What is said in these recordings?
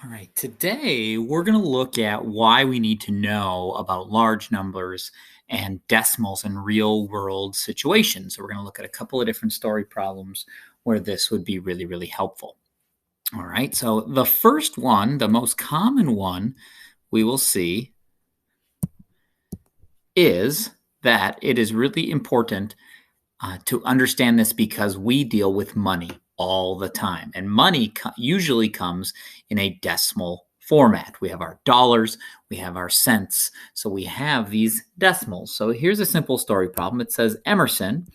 All right, today we're going to look at why we need to know about large numbers and decimals in real world situations. So, we're going to look at a couple of different story problems where this would be really, really helpful. All right, so the first one, the most common one we will see is that it is really important to understand this because we deal with money all the time. And money usually comes in a decimal format. We have our dollars, we have our cents. So we have these decimals. So here's a simple story problem. It says Emerson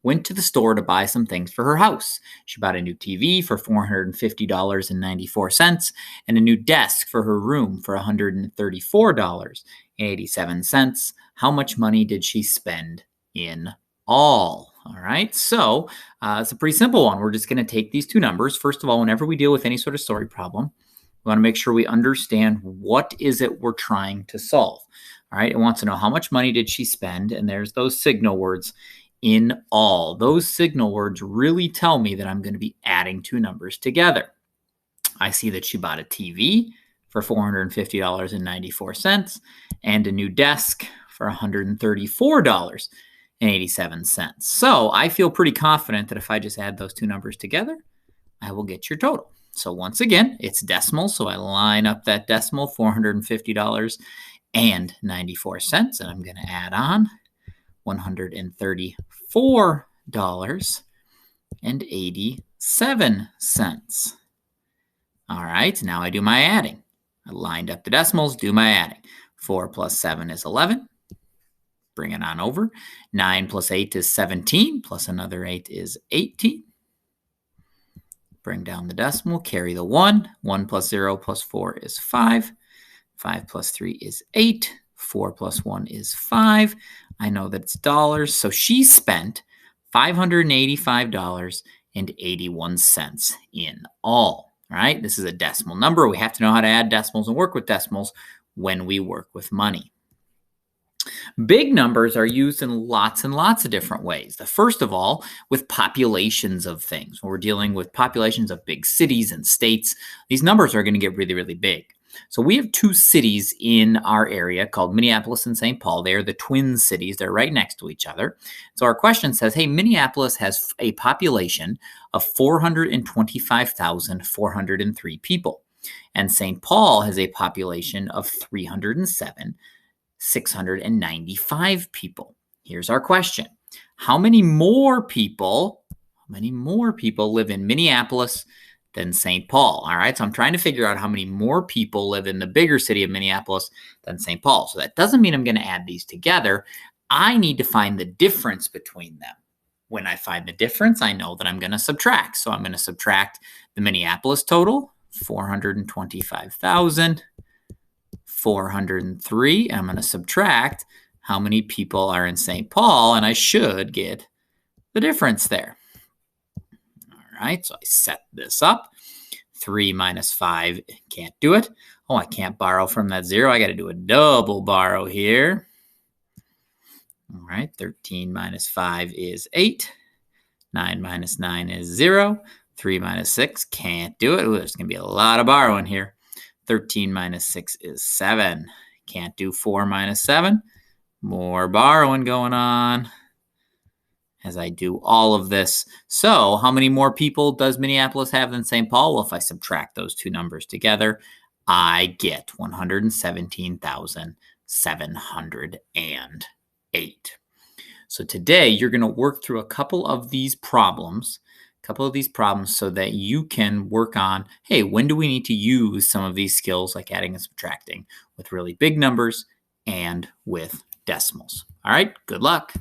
went to the store to buy some things for her house. She bought a new TV for $450.94 and a new desk for her room for $134.87. How much money did she spend in all? All right, so it's a pretty simple one. We're just going to take these two numbers. First of all, whenever we deal with any sort of story problem, we want to make sure we understand what is it we're trying to solve. All right, it wants to know how much money did she spend, and there's those signal words in all. Those signal words really tell me that I'm going to be adding two numbers together. I see that she bought a TV for $450.94 and a new desk for $134.87. So I feel pretty confident that if I just add those two numbers together, I will get your total. So once again, it's decimal. So I line up that decimal, $450.94, and I'm going to add on $134.87. All right, now I do my adding. I lined up the decimals, do my adding. 4 plus 7 is 11. Bring it on over. 9 plus 8 is 17, plus another 8 is 18. Bring down the decimal, carry the 1. 1 plus 0 plus 4 is 5. 5 plus 3 is 8. 4 plus 1 is 5. I know that it's dollars, so she spent $585.81 in all. All right, this is a decimal number. We have to know how to add decimals and work with decimals when we work with money. Big numbers are used in lots and lots of different ways. The first of all, with populations of things. When we're dealing with populations of big cities and states, these numbers are going to get really, really big. So we have two cities in our area called Minneapolis and St. Paul. They are the twin cities. They're right next to each other. So our question says, hey, Minneapolis has a population of 425,403 people. And St. Paul has a population of 307,695 people. Here's our question. How many more people live in Minneapolis than St. Paul? All right, so I'm trying to figure out how many more people live in the bigger city of Minneapolis than St. Paul. So that doesn't mean I'm going to add these together. I need to find the difference between them. When I find the difference, I know that I'm going to subtract. So I'm going to subtract the Minneapolis total, 425,403. I'm going to subtract how many people are in St. Paul, and I should get the difference there. All right, so I set this up. 3 minus 5, can't do it. Oh, I can't borrow from that 0. I got to do a double borrow here. All right, 13 minus 5 is 8. 9 minus 9 is 0. 3 minus 6, can't do it. Ooh, there's going to be a lot of borrowing here. 13 minus 6 is 7. Can't do 4 minus 7. More borrowing going on as I do all of this. So how many more people does Minneapolis have than St. Paul? Well, if I subtract those two numbers together, I get 117,708. So today you're going to work through a couple of these problems so that you can work on, hey, when do we need to use some of these skills like adding and subtracting with really big numbers and with decimals? All right, good luck.